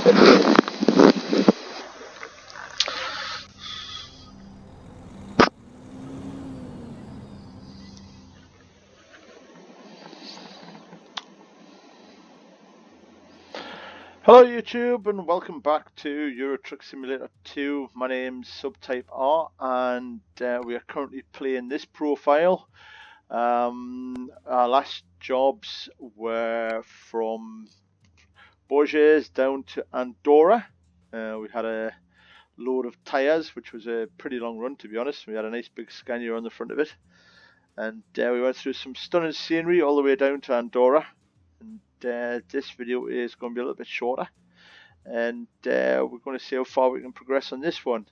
Hello YouTube and welcome back to Euro Truck Simulator 2. My name's Subtype R and we are currently playing this profile. Our last jobs were from Bourges down to Andorra. We had a load of tyres, which was a pretty long run to be honest. We had a nice big Scania on the front of it. And we went through some stunning scenery all the way down to Andorra. And this video is going to be a little bit shorter, and we're going to see how far we can progress on this one.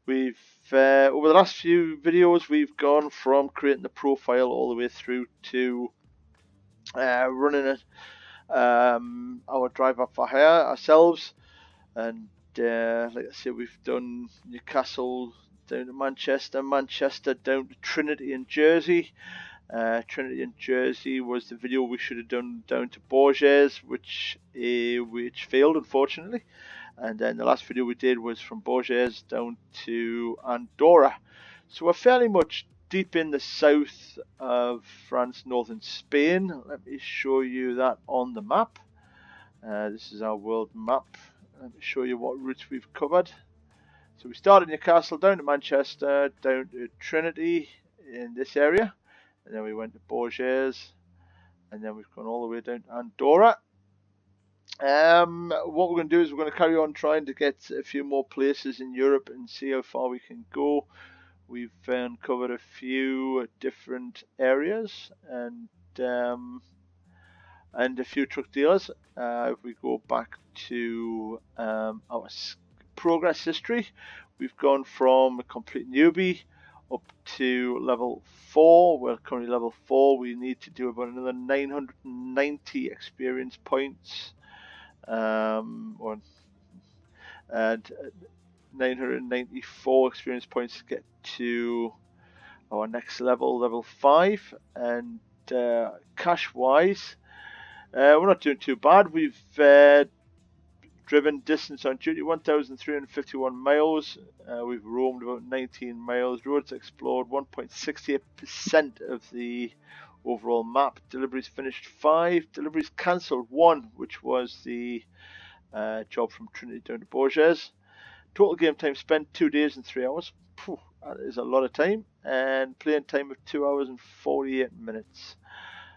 We've over the last few videos we've gone from creating the profile all the way through to running it, our drive up for hire ourselves, and like I said, we've done Newcastle down to Manchester, Manchester down to Trinity and Jersey. Trinity and Jersey was the video we should have done down to Bourges, which failed unfortunately. And then the last video we did was from Bourges down to Andorra. So we're fairly much deep in the south of France, northern Spain. Let me show you that on the map. This is our world map. Let me show you what routes we've covered. So we started Newcastle, down to Manchester, down to Trinity in this area. And then we went to Bourges, and then we've gone all the way down to Andorra. What we're going to do is we're going to carry on trying to get a few more places in Europe and see how far we can go. We've covered a few different areas and a few truck dealers. If we go back to our progress history, we've gone from a complete newbie up to level 4. We're currently level 4. We need to do about another 990 experience points, and 994 experience points to get to our next level, level 5. And cash wise, we're not doing too bad. We've driven distance on duty 1,351 miles. We've roamed about 19 miles. Roads explored 1.68% of the overall map. Deliveries finished 5. Deliveries cancelled 1, which was the job from Trinity down to Bourges. Total game time spent 2 days and 3 hours. Phew, that is a lot of time. And playing time of 2 hours and 48 minutes.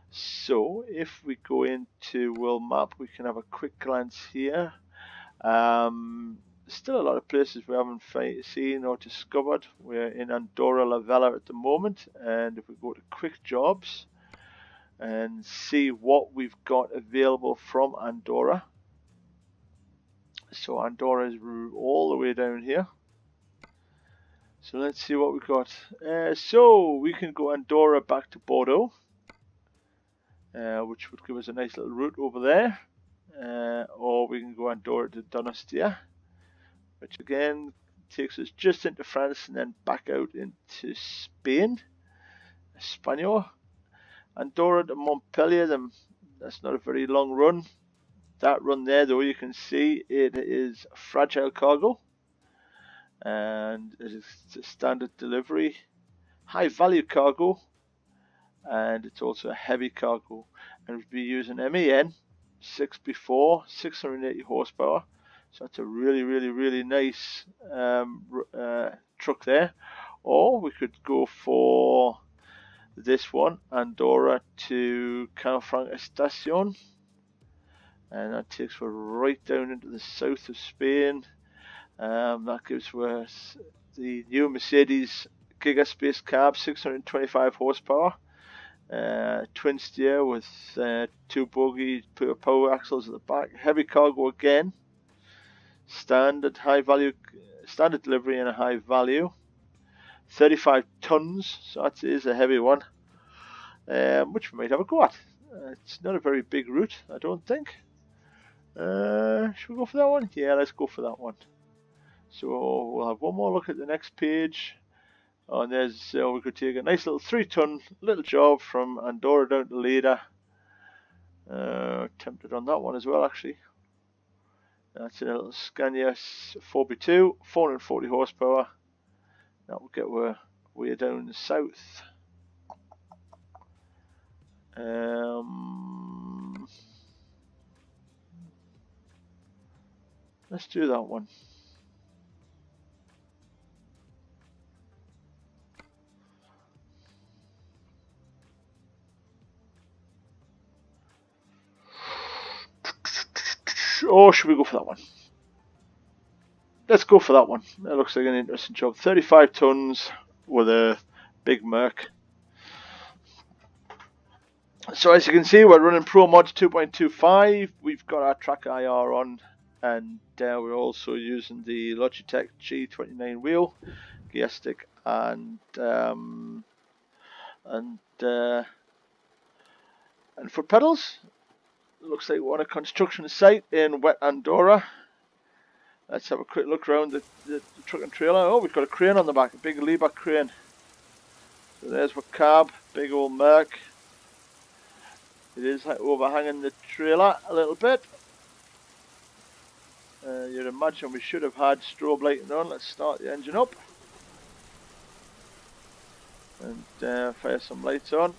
So if we go into world map, we can have a quick glance here. Still a lot of places we haven't seen or discovered. We're in Andorra la Vella at the moment, and if we go to quick jobs and see what we've got available from Andorra. So Andorra is all the way down here. So let's see what we've got. So we can go Andorra back to Bordeaux, which would give us a nice little route over there. Or we can go Andorra to Donostia, which again takes us just into France and then back out into Spain, Espanol. Andorra to Montpellier, that's not a very long run. That run there though, you can see it is fragile cargo, and it is a standard delivery, high value cargo, and it's also a heavy cargo, and we'll be using MAN 6x4, 680 horsepower. So that's a really nice truck there. Or we could go for this one, Andorra to Canfranc Estación, and that takes us right down into the south of Spain. That gives us the new Mercedes Gigaspace cab, 625 horsepower. Twin steer with 2 bogie power axles at the back. Heavy cargo again. Standard delivery and a high value. 35 tons, so that is a heavy one, which we might have a go at. It's not a very big route, I don't think. Should we go for that one? Yeah, let's go for that one. So we'll have one more look at the next page. Oh, and there's we could take a nice little 3-ton little job from Andorra down to Lleida. Tempted on that one as well, actually. That's a little Scania 4x2, 440 horsepower. That will get her way down the south. Let's do that one. Or should we go for that one? Let's go for that one. That looks like an interesting job. 35 tons with a big Merc. So as you can see, we're running Pro Mods 2.25. We've got our track IR on, and we're also using the Logitech G29 wheel, gear stick, and foot pedals. Looks like we're on a construction site in wet Andorra. Let's have a quick look around the truck and trailer. Oh, we've got a crane on the back, a big Liebherr crane. So there's our cab, big old Merc. It is like overhanging the trailer a little bit. You'd imagine we should have had strobe lighting on. Let's start the engine up and fire some lights on.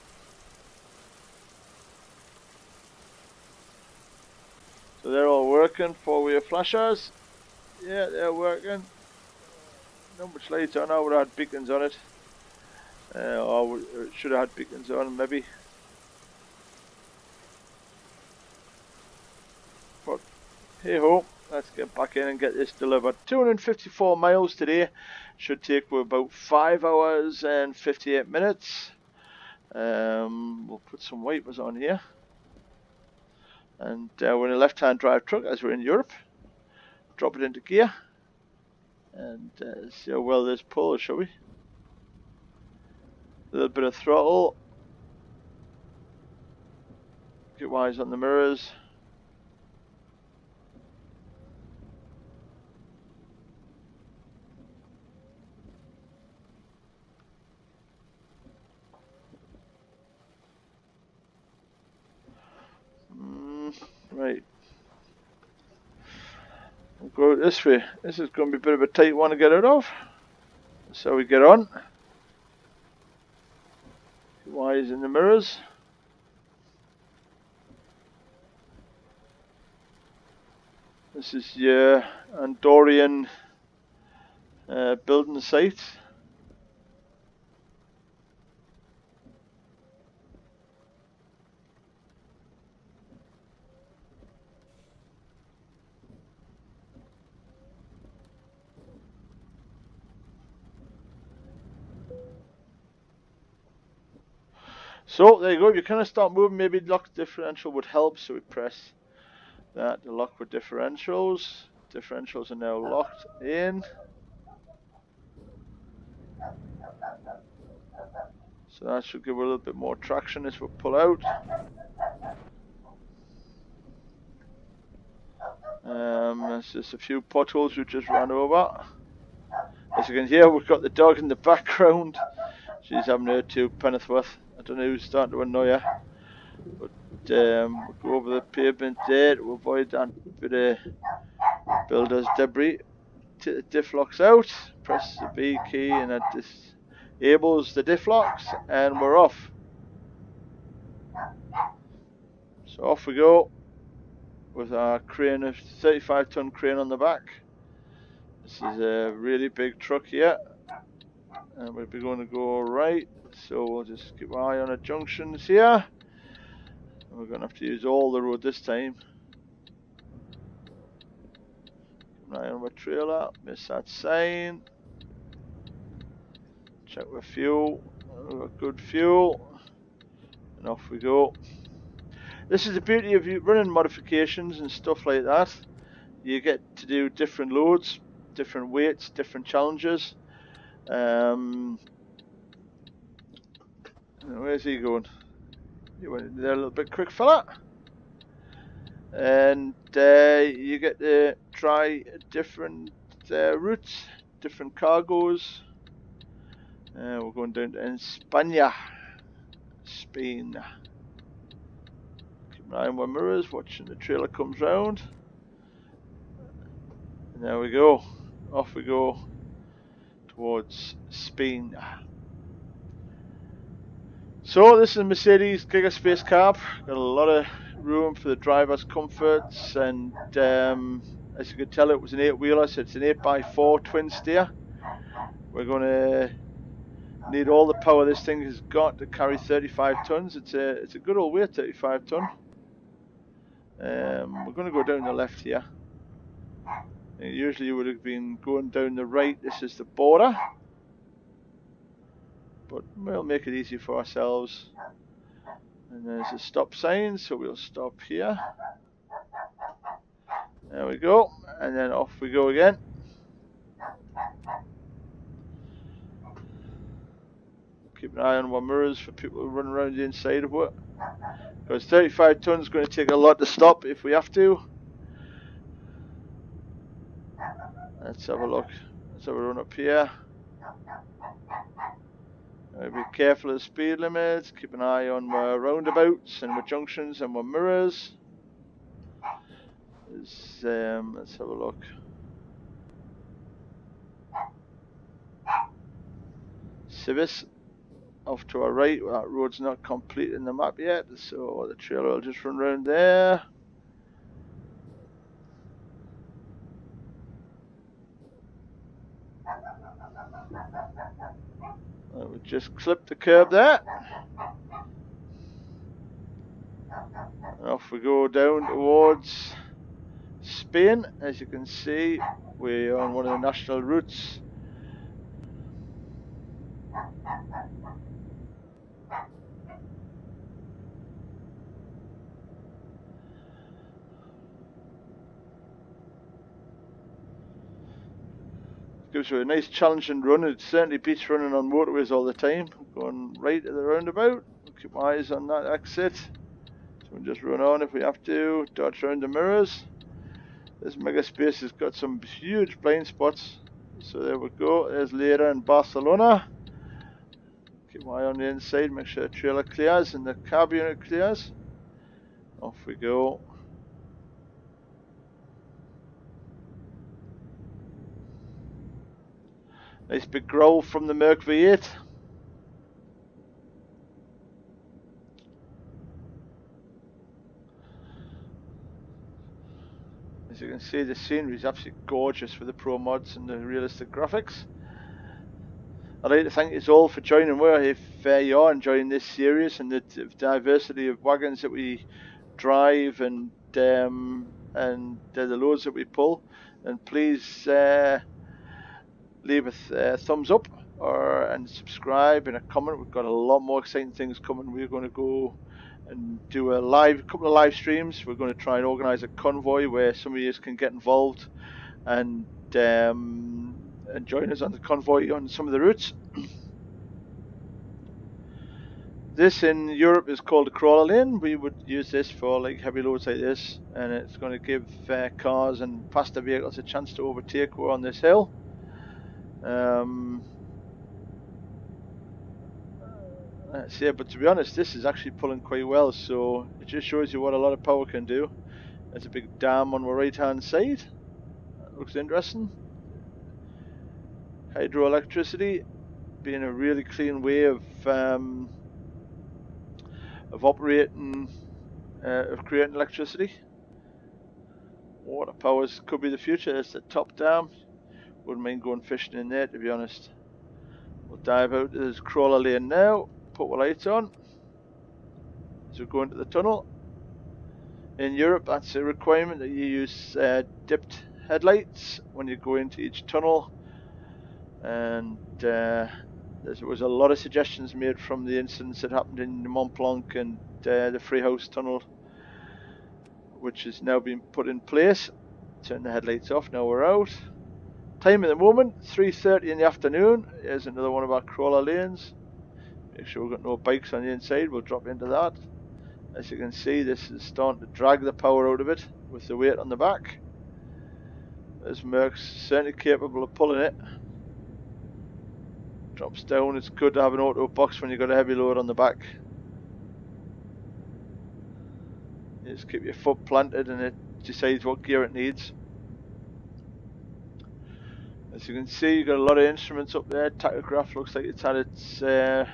So they're all working, four-way flashers. Yeah, they're working. Not much lights on. I would have had beacons on it. Or should have had beacons on maybe. But hey ho, let's get back in and get this delivered. 254 miles today. Should take about 5 hours and 58 minutes. We'll put some wipers on here. And we're in a left-hand drive truck as we're in Europe. Drop it into gear. And see how well this pulls, shall we? A little bit of throttle. Get wise on the mirrors. Right. We'll go this way. This is going to be a bit of a tight one to get out of. So we get on. Get wise in the mirrors. This is your Andorian building site. So there you go. If you kind of start moving, maybe lock differential would help. So we press that to lock with differentials. Differentials are now locked in. So that should give it a little bit more traction as we pull out. There's just a few potholes we just ran over. As you can hear, we've got the dog in the background. She's having her to Pennyworth. I don't know who's starting to annoy her. But we'll go over the pavement there to avoid that bit of builder's debris. Take the diff locks out, press the B key and that disables the diff locks, and we're off. So off we go with our crane, a 35-ton crane on the back. This is a really big truck here, and we're going to go right. So we'll just keep our eye on the junctions here. And we're going to have to use all the road this time. Keep an eye on my trailer, miss that sign. Check with fuel, we've got good fuel, and off we go. This is the beauty of you running modifications and stuff like that. You get to do different loads, different weights, different challenges. Where's he going? You went there a little bit quick, fella. And you get to try different routes, different cargoes. We're going down to España, Spain. Keep an eye on my mirrors, watching the trailer comes round. there we go. Off we go towards Spain. So this is a Mercedes Gigaspace cab. Got a lot of room for the driver's comforts, and as you can tell, it was an 8-wheeler, so it's an 8x4 twin steer. We're going to need all the power this thing has got to carry 35 tons. It's a good old weight, 35 ton. We're going to go down the left here. Usually you would have been going down the right. This is the border, but we'll make it easy for ourselves. And there's a stop sign, so we'll stop here. There we go, and then off we go again. Keep an eye on our mirrors for people who run around the inside of it, because 35 tons is going to take a lot to stop if we have to. Let's have a look. Let's have a run up here. Be careful of the speed limits. Keep an eye on our roundabouts and our junctions and our mirrors. Let's have a look. Civis off to our right. That road's not complete in the map yet, so the trailer will just run around there. We just clipped the curb there. And off we go down towards Spain. As you can see, we're on one of the national routes. Gives you a nice challenging run. It certainly beats running on motorways all the time. Going right at the roundabout. Keep my eyes on that exit. So we'll just run on if we have to. Dodge around the mirrors. This Megaspace has got some huge blind spots. So there we go. There's Lleida and Barcelona. Keep my eye on the inside. Make sure the trailer clears and the cab unit clears. Off we go. Nice big growl from the Merc V8. As you can see, the scenery is absolutely gorgeous with the pro mods and the realistic graphics. I'd like to thank you all for joining me. If you are enjoying this series and the diversity of wagons that we drive and the loads that we pull, and please leave a thumbs up and subscribe and a comment. We've got a lot more exciting things coming. We're going to go and do a couple of live streams. We're going to try and organise a convoy where some of you can get involved and join us on the convoy on some of the routes. This in Europe is called a crawler lane. We would use this for like heavy loads like this, and it's going to give cars and faster vehicles a chance to overtake. We're on this hill. Let's see, but to be honest, this is actually pulling quite well, so it just shows you what a lot of power can do. There's a big dam on the right hand side. That looks interesting. Hydroelectricity being a really clean way of operating, of creating electricity. Water powers could be the future. It's the top dam. Wouldn't mind going fishing in there, to be honest. We'll dive out to this crawler lane now. Put the lights on as we go into the tunnel. In Europe, that's a requirement that you use dipped headlights when you go into each tunnel. And there was a lot of suggestions made from the incidents that happened in Mont Blanc and the Freehouse tunnel, which has now been put in place. Turn the headlights off. Now we're out. Time at the moment, 3:30 in the afternoon. Here's another one of our crawler lanes. Make sure we've got no bikes on the inside. We'll drop into that. As you can see, this is starting to drag the power out of it with the weight on the back. This Merc's certainly capable of pulling it. Drops down. It's good to have an auto box when you've got a heavy load on the back. You just keep your foot planted and it decides what gear it needs. As you can see, you've got a lot of instruments up there. Tachograph looks like it's had its a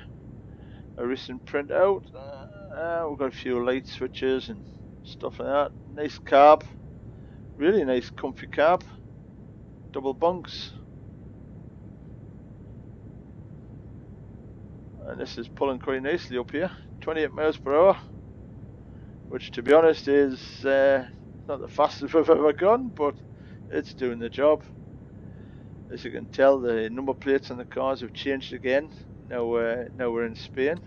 recent print out. We've got a few light switches and stuff like that. Nice cab, really nice comfy cab, double bunks, and this is pulling quite nicely up here. 28 miles per hour, which to be honest is not the fastest I've ever gone, but it's doing the job. As you can tell, the number plates on the cars have changed again. Now we're in Spain.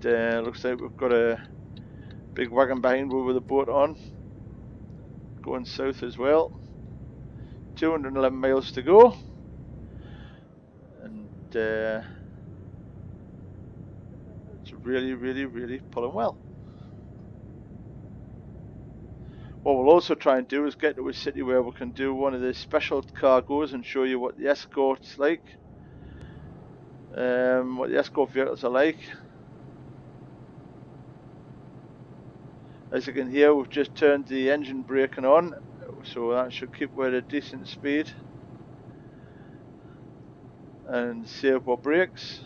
And looks like we've got a big wagon behind with a boat on, going south as well. 211 miles to go, and it's really pulling well. What we'll also try and do is get to a city where we can do one of the special cargoes and show you what the escort's like, what the escort vehicles are like. As you can hear, we've just turned the engine braking on, so that should keep we at a decent speed and save our brakes.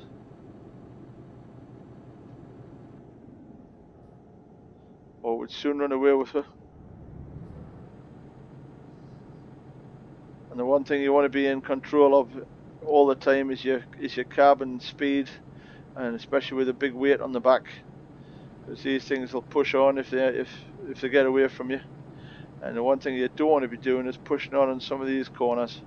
Or we'd soon run away with her. And the one thing you want to be in control of all the time is your cabin speed, and especially with a big weight on the back, because these things will push on if they get away from you. And the one thing you don't want to be doing is pushing on some of these corners.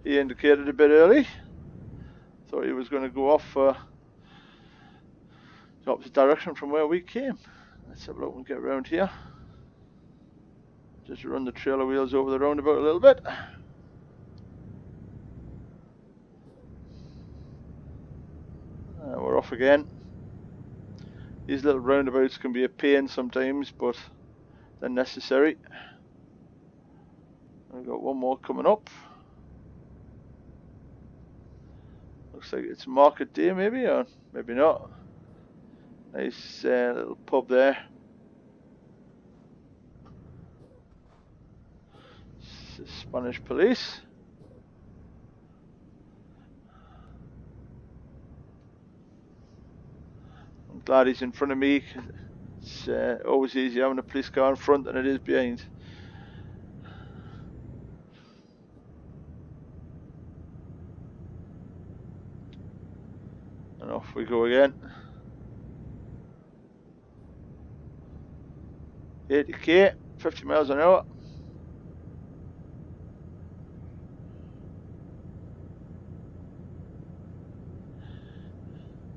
He indicated a bit early. Thought he was going to go off the opposite direction from where we came. Let's have a look and get around here. Just run the trailer wheels over the roundabout a little bit. We're off again. These little roundabouts can be a pain sometimes, but they're necessary. We've got one more coming up. Looks like it's market day maybe, or maybe not. Nice little pub there. Spanish police. I'm glad he's in front of me. It's always easier having a police car in front than it is behind. And off we go again. 80k, 50 miles an hour.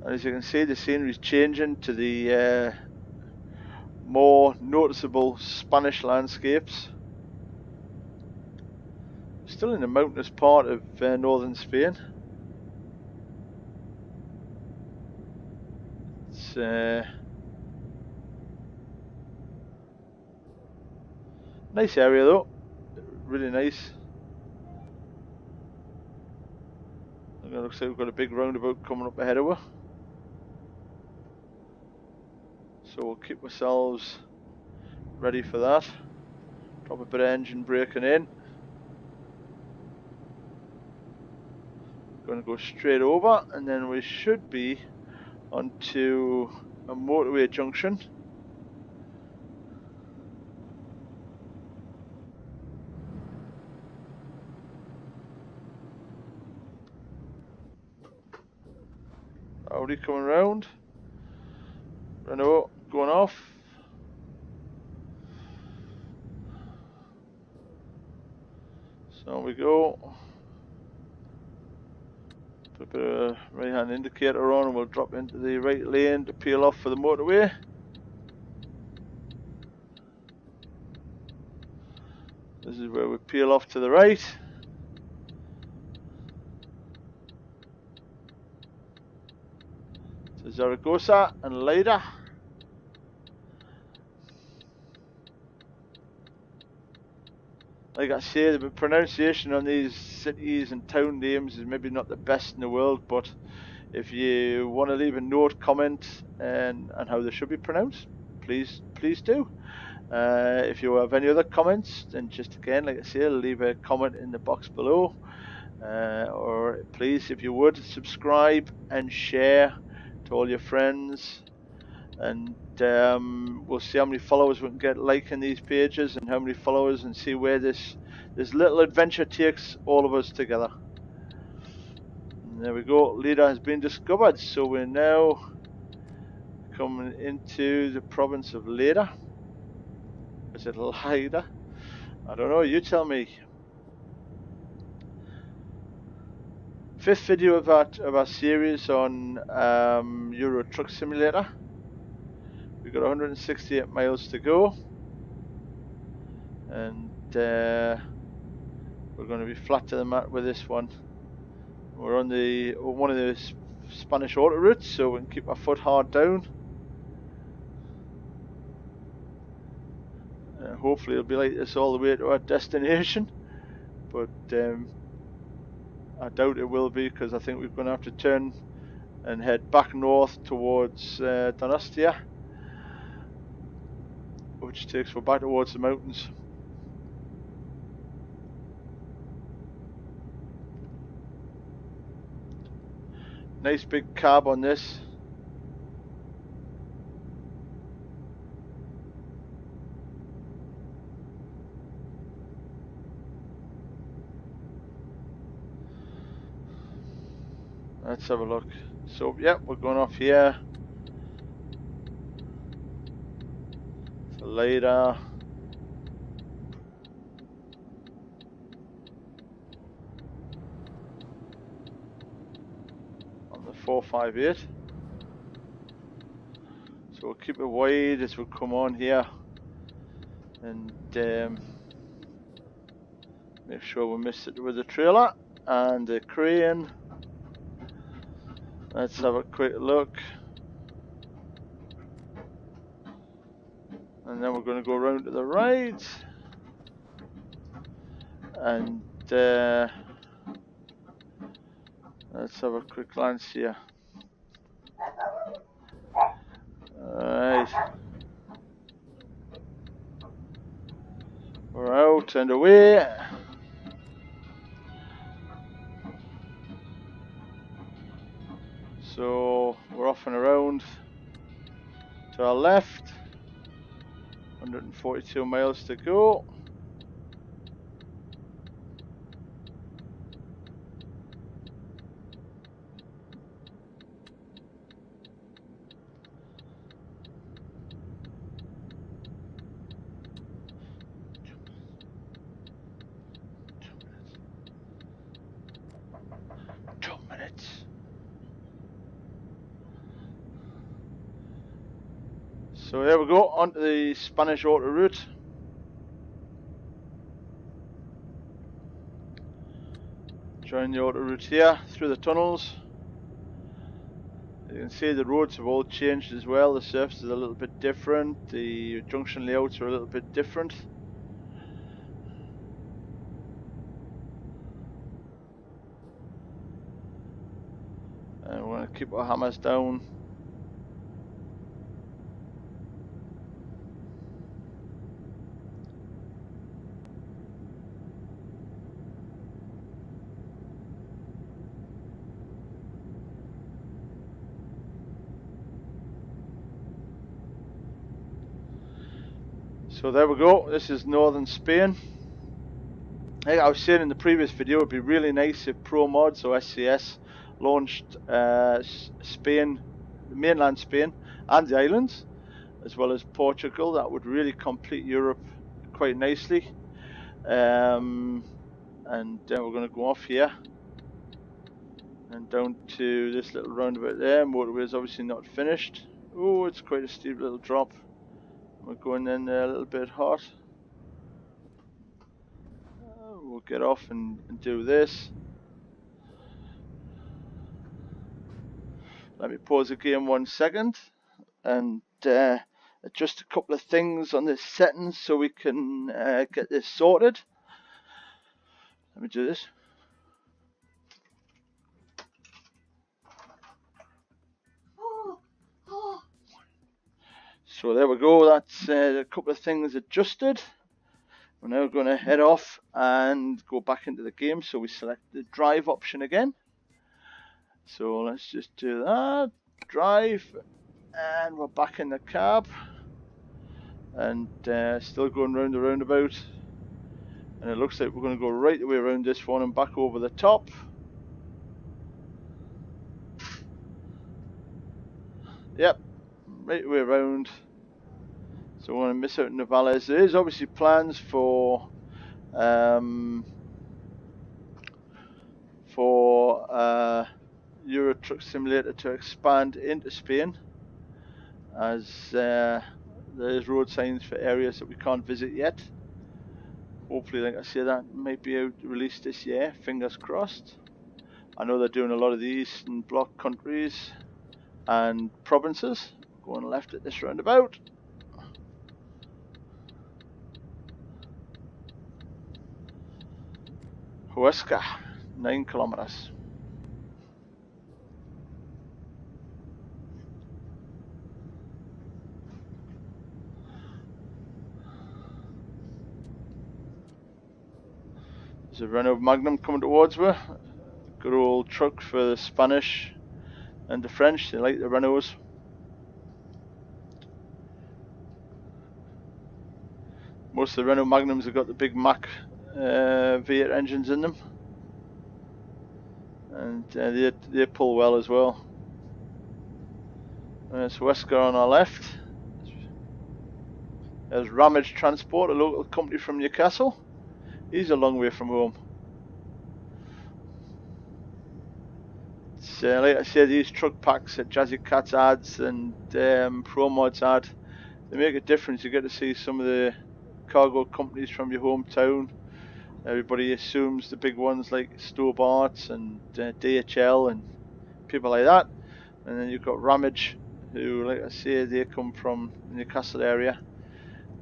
And as you can see, the scenery is changing to the more noticeable Spanish landscapes. Still in the mountainous part of northern Spain. It's nice area though, really nice. It looks like we've got a big roundabout coming up ahead of us. So we'll keep ourselves ready for that. Drop a bit of engine braking in. Going to go straight over, and then we should be onto a motorway junction. Audi coming round. Renault going off. So we go. Put a bit of right hand indicator on and we'll drop into the right lane to peel off for the motorway. This is where we peel off to the right. To Zaragoza and Lleida. like I say, the pronunciation on these cities and town names is maybe not the best in the world, but if you want to leave a note, comment, and how they should be pronounced, please do. If you have any other comments, then just again, like I say, leave a comment in the box below. Or please, if you would, subscribe and share to all your friends. And we'll see how many followers we can get liking these pages, and how many followers, and see where this little adventure takes all of us together. And there we go. Leda has been discovered, so we're now coming into the province of Leda. Is it Leda? I don't know. You tell me. 5th video of our series on Euro Truck Simulator. We've got 168 miles to go, and we're going to be flat to the mat with this one. We're on one of the Spanish autoroutes, so we can keep our foot hard down. Hopefully it'll be like this all the way to our destination, but I doubt it will be, because I think we're going to have to turn and head back north towards Donostia, which takes us back towards the mountains. Nice big cab on this. Let's have a look. So, yep, we're going off here. So later. On the 458. So we'll keep it wide as we come on here. And make sure we miss it with the trailer and the crane. Let's have a quick look. And then we're going to go around to the right. And let's have a quick glance here. Alright. We're out and away. So we're off and around to our left. 142 miles to go. So there we go, onto the Spanish autoroute. Join the autoroute here through the tunnels. You can see the roads have all changed as well. The surface is a little bit different. The junction layouts are a little bit different. And we're going to keep our hammers down. So there we go, this is northern Spain. Like I was saying in the previous video, it would be really nice if Pro Mods or SCS launched Spain, mainland Spain and the islands, as well as Portugal. That would really complete Europe quite nicely. And then we're going to go off here and down to this little roundabout there. Motorway is obviously not finished. Oh, it's quite a steep little drop. We're going in there a little bit hot. We'll get off and do this. Let me pause the game 1 second and adjust a couple of things on the settings so we can get this sorted. Let me do this. So there we go, that's a couple of things adjusted. We're now going to head off and go back into the game. So we select the drive option again. So let's just do that, drive, and we're back in the cab. And still going round the roundabout. And it looks like we're going to go right the way around this one and back over the top. Yep, right the way around. So we want to miss out on the valleys. There is obviously plans for Euro Truck Simulator to expand into Spain, as there's road signs for areas that we can't visit yet. Hopefully, like I say, that might be out released this year, fingers crossed. I know they're doing a lot of the Eastern Bloc countries and provinces. Going left at this roundabout. Huesca, 9 kilometers. There's a Renault Magnum coming towards me. Good old truck for the Spanish and the French. They like the Renaults. Most of the Renault Magnums have got the big Mack V8 engines in them, and they pull well as well. There's Huesca on our left. There's Ramage Transport, a local company from Newcastle. He's a long way from home. So, like I said, these truck packs that Jazzy Cats ads and Pro Mods ad, they make a difference. You get to see some of the cargo companies from your hometown. Everybody assumes the big ones like Stobart and DHL and people like that, and then you've got Ramage, who, like I say, they come from the Newcastle area.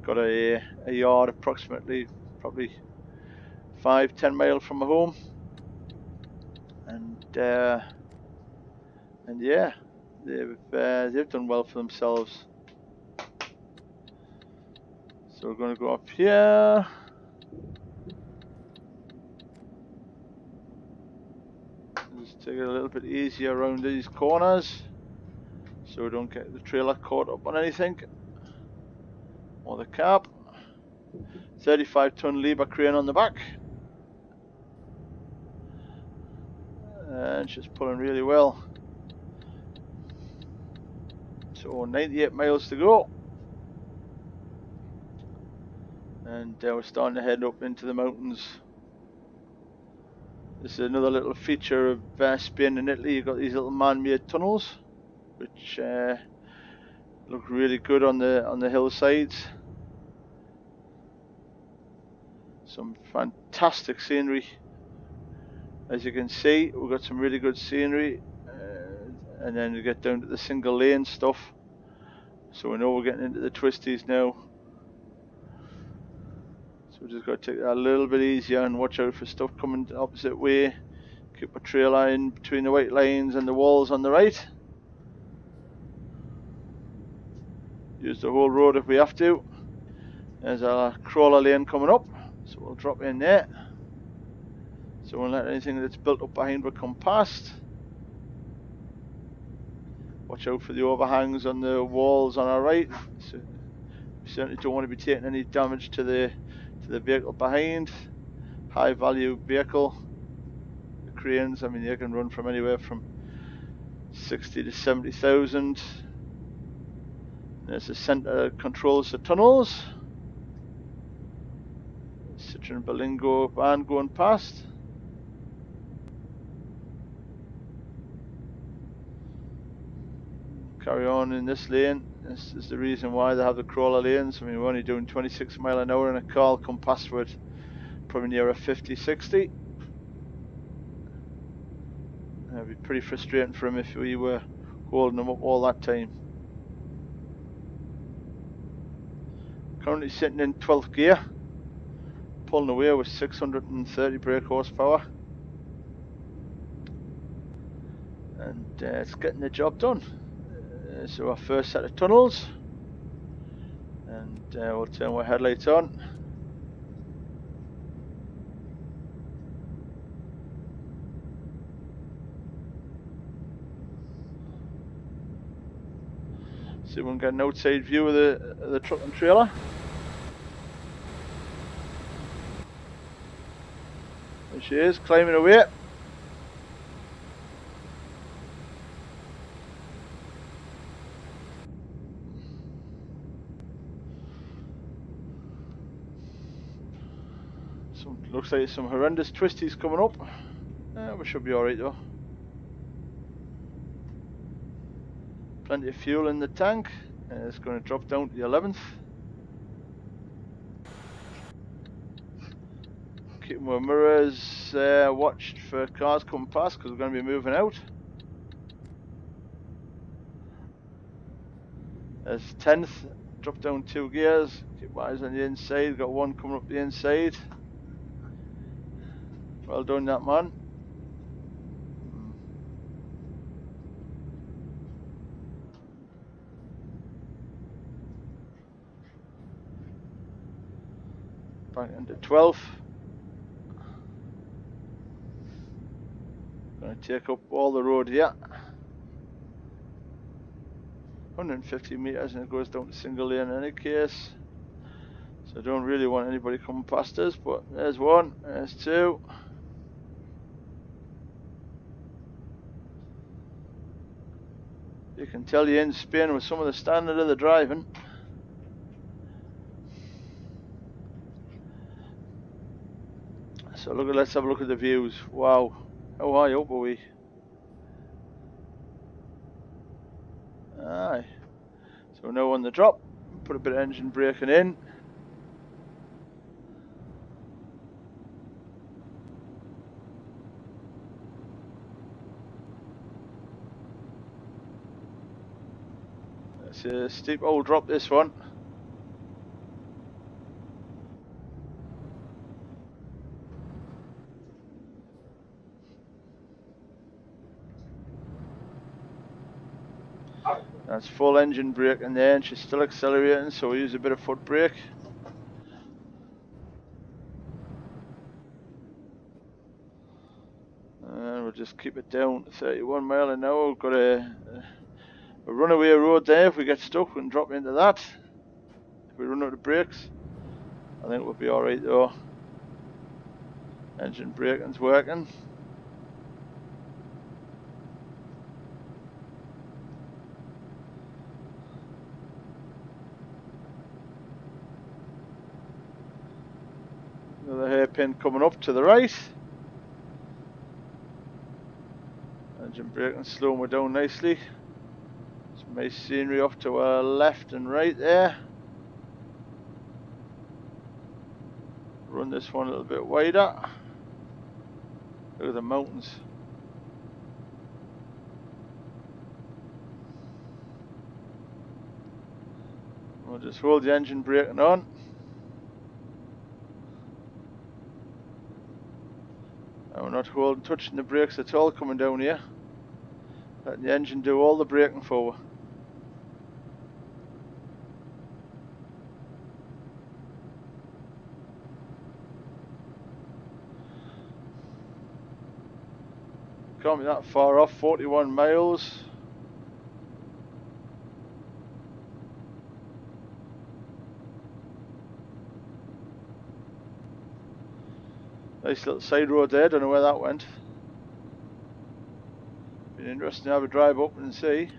Got a yard approximately, probably 5-10 miles from my home, and yeah, they've done well for themselves. So we're going to go up here. Just take it a little bit easier around these corners, so we don't get the trailer caught up on anything or the cab. 35-ton Liebherr crane on the back, and she's pulling really well. So 98 miles to go, and we're starting to head up into the mountains. This is another little feature of Spain and Italy. You've got these little man-made tunnels, which look really good on the hillsides. Some fantastic scenery. As you can see, we've got some really good scenery, and then you get down to the single lane stuff. So we know we're getting into the twisties now. So we just got to take that a little bit easier and watch out for stuff coming the opposite way. Keep a trailer in between the white lines and the walls on the right. Use the whole road if we have to. There's a crawler lane coming up, so we'll drop in there. So we'll let anything that's built up behind will come past. Watch out for the overhangs on the walls on our right. So we certainly don't want to be taking any damage to the vehicle behind. High value vehicle. The cranes, I mean, they can run from anywhere from 60 to 70,000. There's the centre controls the tunnels. Citroen Berlingo van going past. Carry on in this lane. This is the reason why they have the crawler lanes. I mean, we're only doing 26 miles an hour, and a car will come past with probably near a 50-60. It'd be pretty frustrating for him if we were holding him up all that time. Currently sitting in 12th gear, pulling away with 630 brake horsepower, and it's getting the job done. So our first set of tunnels, and we'll turn our headlights on. See if we can get an outside view of the truck and trailer. There she is, climbing away. Looks like some horrendous twisties coming up. We should be alright though. Plenty of fuel in the tank. It's going to drop down to the 11th. Keeping my mirrors watched for cars coming past because we're going to be moving out. There's 10th, drop down 2 gears. Keep my eyes on the inside. Got one coming up the inside. Well done, that man. Back into 12th. Going to take up all the road here. 150 meters and it goes down to single lane in any case. So I don't really want anybody coming past us, but there's one, there's two. You can tell you're in Spain with some of the standard of the driving. So let's have a look at the views. Wow, how high up are we? Aye. So now on the drop, put a bit of engine braking in. It's a steep old drop, this one. That's full engine brake in there, and she's still accelerating, so we use a bit of foot brake. And we'll just keep it down to 31 mile an hour. We've got a runaway road there. If we get stuck, we can drop into that. If we run out of brakes, I think we'll be alright though. Engine braking's working. Another hairpin coming up to the right. Engine braking slowing it down nicely. Some nice scenery off to our left and right there. Run this one a little bit wider. Look at the mountains. We'll just hold the engine braking on. And we're not touching the brakes at all coming down here. Letting the engine do all the braking for us. Can't be that far off, 41 miles. Nice little side road there, don't know where that went. Been interesting to have a drive up and see.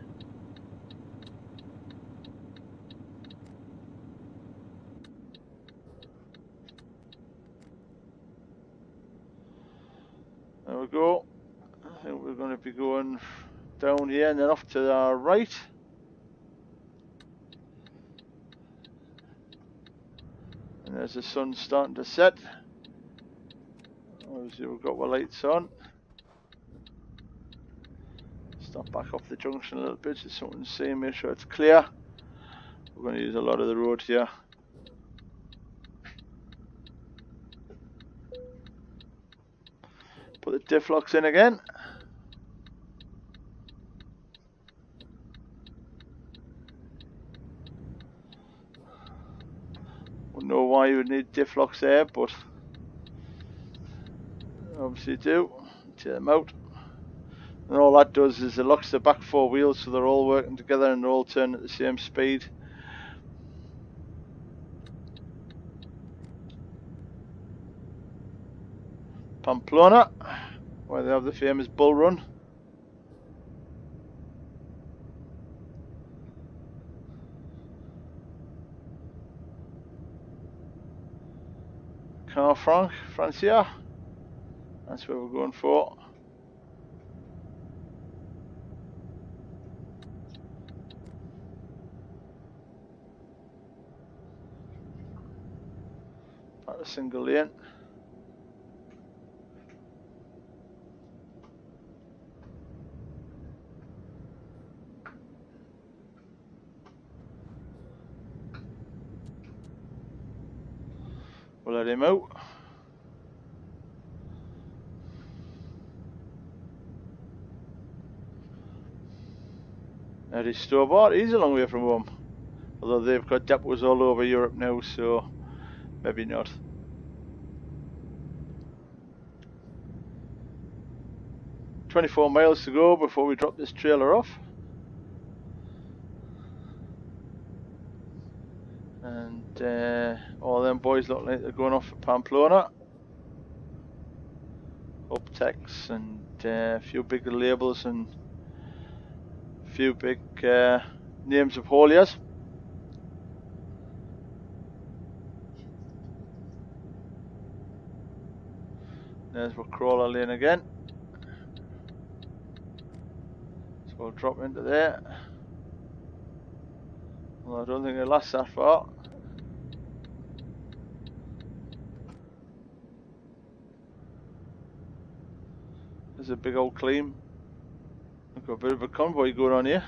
There we go. I think we're going to be going down here and then off to our right. And there's the sun starting to set. Obviously we've got our lights on. Stop back off the junction a little bit so someone can see and make sure it's clear. We're going to use a lot of the road here. Put the diff locks in again. Wouldn't know why you would need diff locks there, but obviously do. Take them out. And all that does is it locks the back four wheels so they're all working together and they're all turning at the same speed. Pamplona, where they have the famous bull run. Canfranc, Francia, that's where we're going for. Back to single lane. We'll let him out. Eddie Stobart, he's a long way from home. Although they've got depots all over Europe now, so maybe not. "24 miles to go before we drop this trailer off." And all them boys look like they're going off for Pamplona. Uptex and a few bigger labels and a few big names of hauliers. There's our crawler lane again. So we'll drop into there. Well, I don't think it'll last that far. There's a big old claim. We've got a bit of a convoy going on here.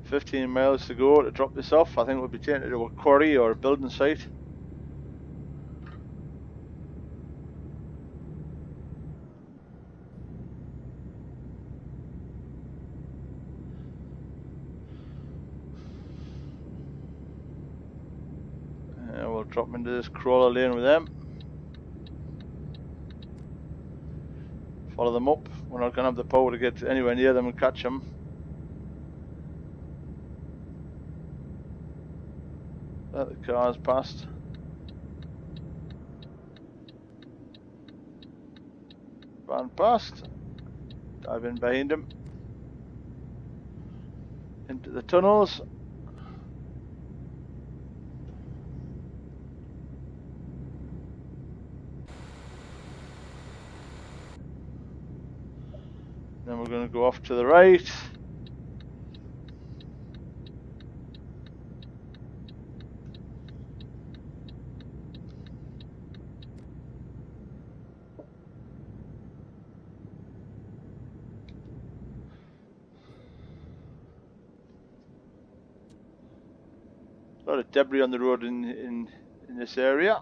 "15 miles to go to drop this off." I think we'll be taking it to a quarry or a building site. We'll drop into this crawler lane with them. Follow them up. We're not going to have the power to get anywhere near them and catch them. Let the cars past. Van past. Dive in behind them. Into the tunnels. Then we're going to go off to the right. A lot of debris on the road in this area.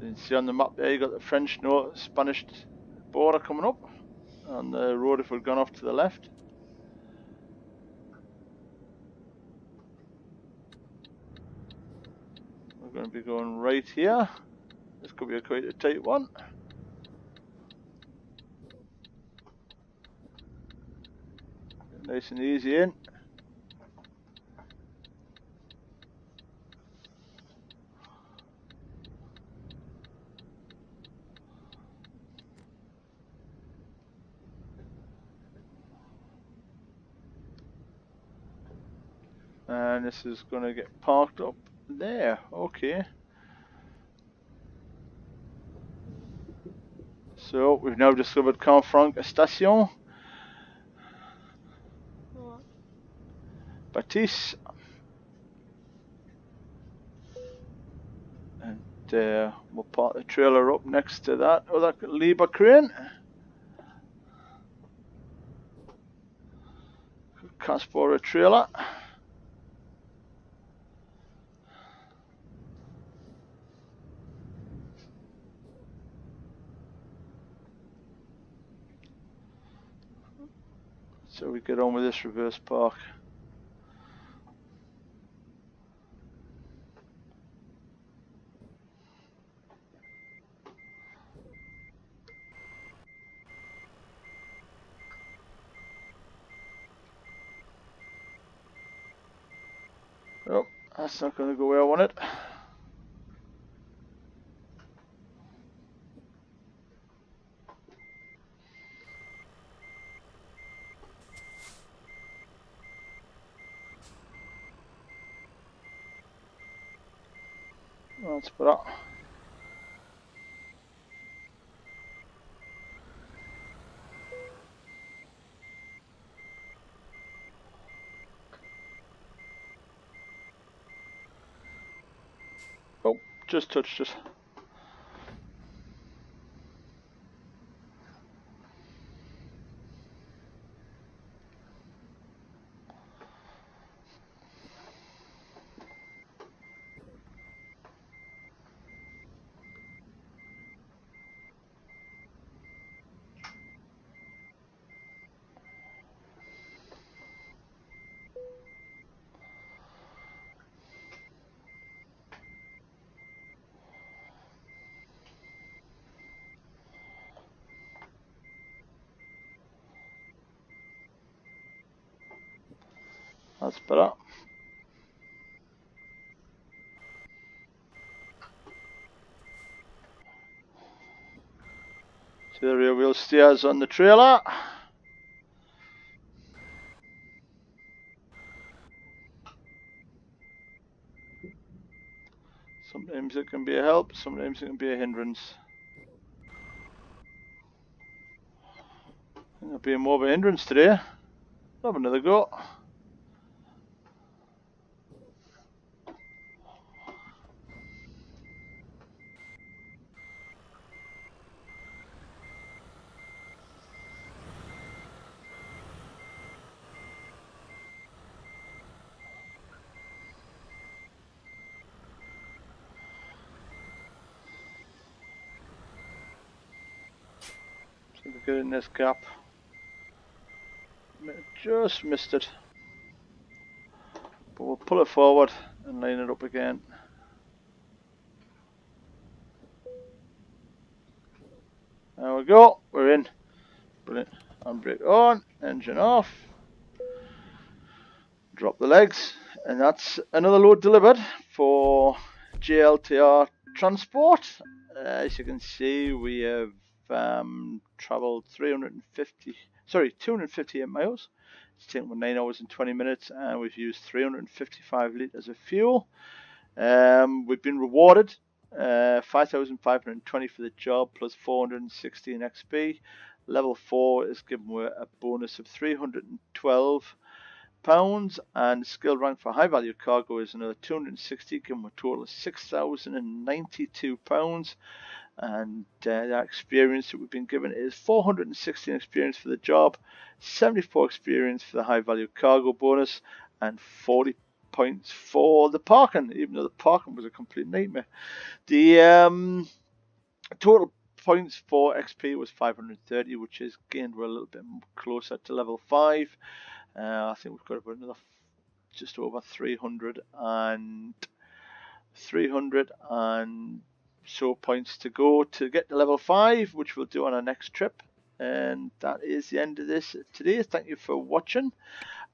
You can see on the map there you got the French-Spanish border coming up on the road if we'd gone off to the left. We're going to be going right here. This could be quite a tight one. Nice and easy in. And this is going to get parked up there. Okay. So we've now discovered Canfranc Station. Batisse. And we'll park the trailer up next to that other Liebherr crane. Caspora trailer. So we get on with this reverse park. Oh, that's not going to go where I want it. That's better. Oh, just touched it. That's better. So the rear wheel steers on the trailer. Sometimes it can be a help, sometimes it can be a hindrance. I think it'll be more of a hindrance today. Have another go. See if we get in this gap. Just missed it. But we'll pull it forward and line it up again. There we go, we're in. Brilliant. Handbrake on, engine off. Drop the legs, and that's another load delivered for JLTR Transport. As you can see, we have travelled 258 miles. It's taken 9 hours and 20 minutes, and we've used 355 litres of fuel. We've been rewarded 5,520 for the job plus 416 XP. Level 4 is given a bonus of £312, and skill rank for high value cargo is another 260, giving a total of £6,092. And that experience that we've been given is 416 experience for the job, 74 experience for the high value cargo bonus, and 40 points for the parking, even though the parking was a complete nightmare. The total points for XP was 530, which is gained we're a little bit closer to level 5. I think we've got about another just over 300 and so points to go to get to level 5, which we'll do on our next trip. And that is the end of this today. Thank you for watching,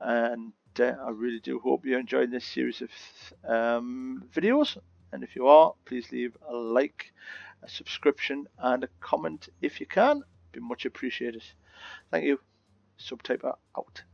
and I really do hope you're enjoying this series of videos. And if you are, please leave a like, a subscription, and a comment if you can. It'd be much appreciated. Thank you. Subtyper out.